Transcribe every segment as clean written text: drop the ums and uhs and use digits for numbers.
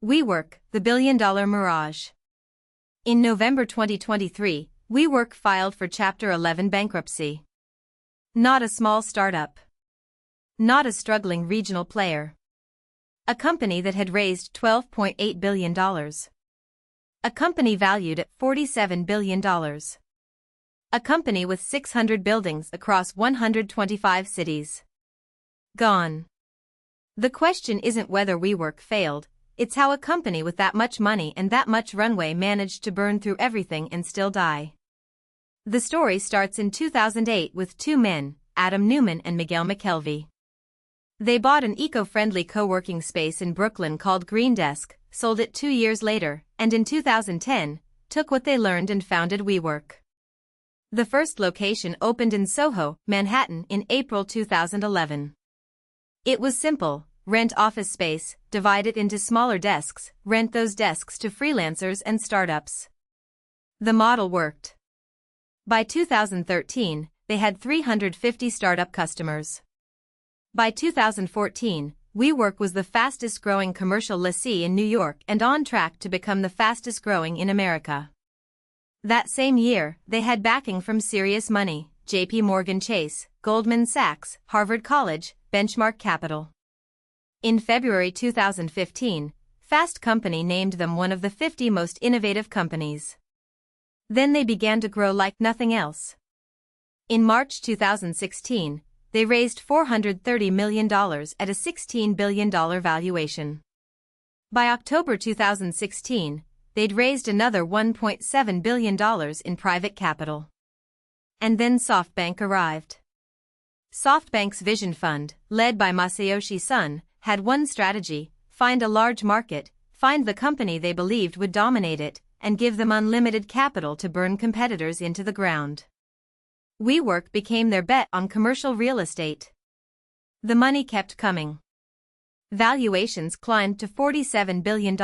WeWork, the billion-dollar mirage. In November 2023, WeWork filed for Chapter 11 bankruptcy. Not a small startup. Not a struggling regional player. A company that had raised $12.8 billion. A company valued at $47 billion. A company with 600 buildings across 125 cities. Gone. The question isn't whether WeWork failed, it's how a company with that much money and that much runway managed to burn through everything and still die. The story starts in 2008 with two men, Neumann and Miguel McKelvey. They bought an eco-friendly co-working space in Brooklyn called GreenDesk, sold it 2 years later, and in 2010, took what they learned and founded WeWork. The first location opened in SoHo, Manhattan in April 2011. It was simple: rent office space, divide it into smaller desks, rent those desks to freelancers and startups. The model worked. By 2013, they had 350 startup customers. By 2014, WeWork was the fastest-growing commercial lessee in New York and on track to become the fastest-growing in America. That same year, they had backing from serious money: J.P. Morgan Chase, Goldman Sachs, Harvard College, Benchmark Capital. In February 2015, Fast Company named them one of the 50 most innovative companies. Then they began to grow like nothing else. In March 2016, they raised $430 million at a $16 billion valuation. By October 2016, they'd raised another $1.7 billion in private capital. And then SoftBank arrived. SoftBank's Vision Fund, led by Masayoshi Son, had one strategy: find a large market, find the company they believed would dominate it, and give them unlimited capital to burn competitors into the ground. WeWork became their bet on commercial real estate. The money kept coming. Valuations climbed to $47 billion.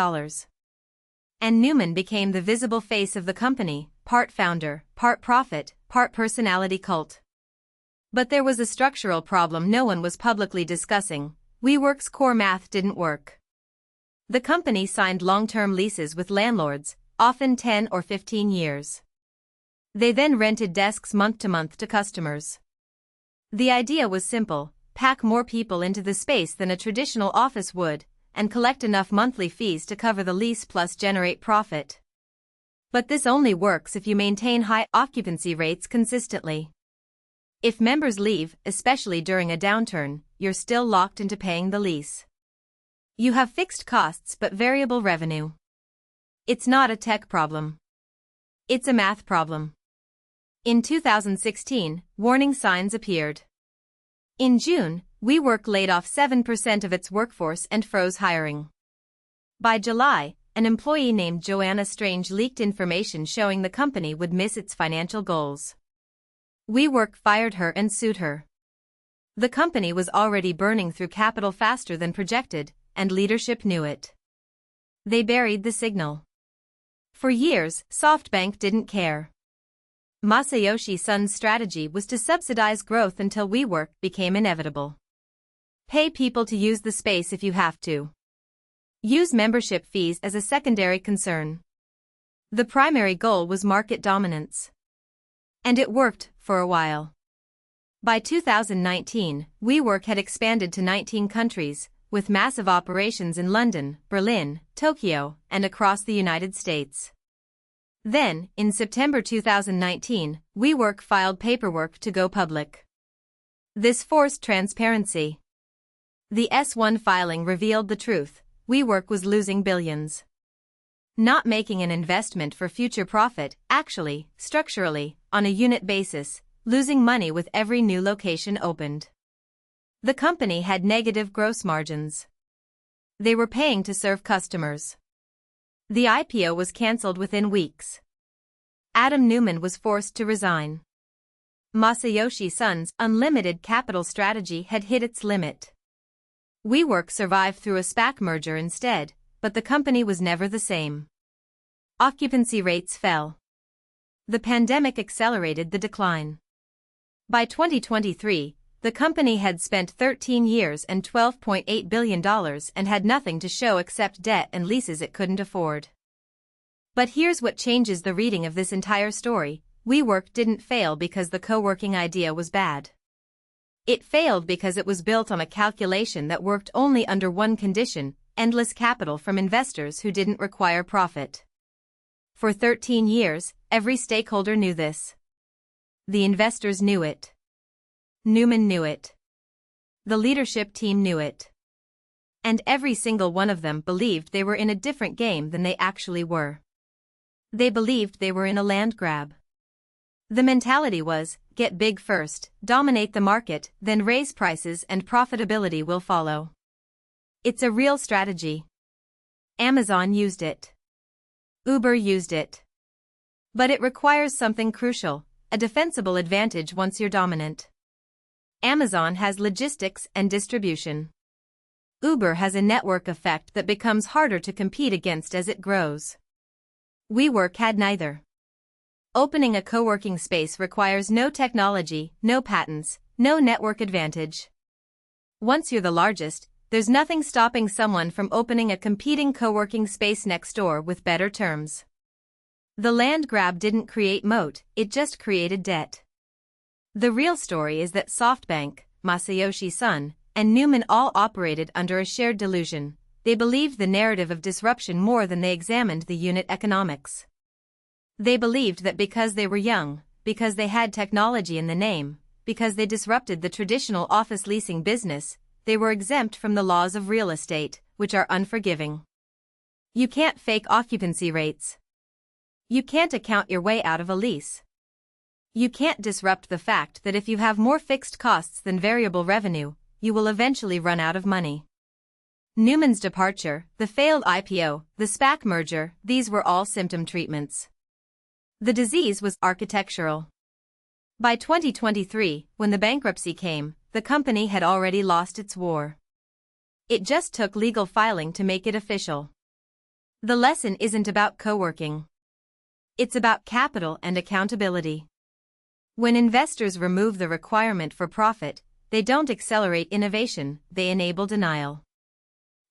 And Neumann became the visible face of the company, part founder, part prophet, part personality cult. But there was a structural problem no one was publicly discussing: WeWork's core math didn't work. The company signed long-term leases with landlords, often 10 or 15 years. They then rented desks month to month to customers. The idea was simple: pack more people into the space than a traditional office would, and collect enough monthly fees to cover the lease plus generate profit. But this only works if you maintain high occupancy rates consistently. If members leave, especially during a downturn, you're still locked into paying the lease. You have fixed costs but variable revenue. It's not a tech problem. It's a math problem. In 2016, warning signs appeared. In June, WeWork laid off 7% of its workforce and froze hiring. By July, an employee named Joanna Strange leaked information showing the company would miss its financial goals. WeWork fired her and sued her. The company was already burning through capital faster than projected, and leadership knew it. They buried the signal. For years, SoftBank didn't care. Masayoshi Son's strategy was to subsidize growth until WeWork became inevitable. Pay people to use the space if you have to. Use membership fees as a secondary concern. The primary goal was market dominance. And it worked, for a while. By 2019, WeWork had expanded to 19 countries, with massive operations in London, Berlin, Tokyo, and across the United States. Then, in September 2019, WeWork filed paperwork to go public. This forced transparency. The S-1 filing revealed the truth: WeWork was losing billions. Not making an investment for future profit, actually, structurally, on a unit basis, losing money with every new location opened. The company had negative gross margins. They were paying to serve customers. The IPO was cancelled within weeks. Neumann was forced to resign. Masayoshi Son's unlimited capital strategy had hit its limit. WeWork survived through a SPAC merger instead, but the company was never the same. Occupancy rates fell. The pandemic accelerated the decline. By 2023, the company had spent 13 years and $12.8 billion and had nothing to show except debt and leases it couldn't afford. But here's what changes the reading of this entire story: WeWork didn't fail because the co-working idea was bad. It failed because it was built on a calculation that worked only under one condition: endless capital from investors who didn't require profit. For 13 years, every stakeholder knew this. The investors knew it. Neumann knew it. The leadership team knew it. And every single one of them believed they were in a different game than they actually were. They believed they were in a land grab. The mentality was, get big first, dominate the market, then raise prices and profitability will follow. It's a real strategy. Amazon used it. Uber used it. But it requires something crucial: a defensible advantage once you're dominant. Amazon has logistics and distribution. Uber has a network effect that becomes harder to compete against as it grows. WeWork had neither. Opening a co-working space requires no technology, no patents, no network advantage. Once you're the largest, there's nothing stopping someone from opening a competing co-working space next door with better terms. The land grab didn't create moat, it just created debt. The real story is that SoftBank, Masayoshi Son, and Neumann all operated under a shared delusion. They believed the narrative of disruption more than they examined the unit economics. They believed that because they were young, because they had technology in the name, because they disrupted the traditional office leasing business, they were exempt from the laws of real estate, which are unforgiving. You can't fake occupancy rates. You can't account your way out of a lease. You can't disrupt the fact that if you have more fixed costs than variable revenue, you will eventually run out of money. Neumann's departure, the failed IPO, the SPAC merger, these were all symptom treatments. The disease was architectural. By 2023, when the bankruptcy came, the company had already lost its war. It just took legal filing to make it official. The lesson isn't about co-working. It's about capital and accountability. When investors remove the requirement for profit, they don't accelerate innovation, they enable denial.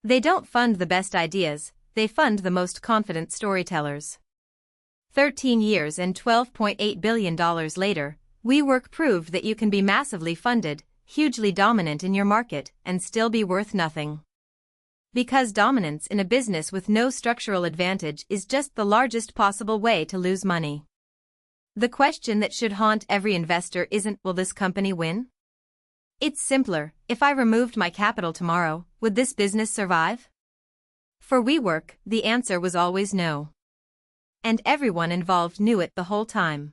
They don't fund the best ideas, they fund the most confident storytellers. 13 years and $12.8 billion later, WeWork proved that you can be massively funded, hugely dominant in your market, and still be worth nothing. Because dominance in a business with no structural advantage is just the largest possible way to lose money. The question that should haunt every investor isn't, will this company win? It's simpler: if I removed my capital tomorrow, would this business survive? For WeWork, the answer was always no. And everyone involved knew it the whole time.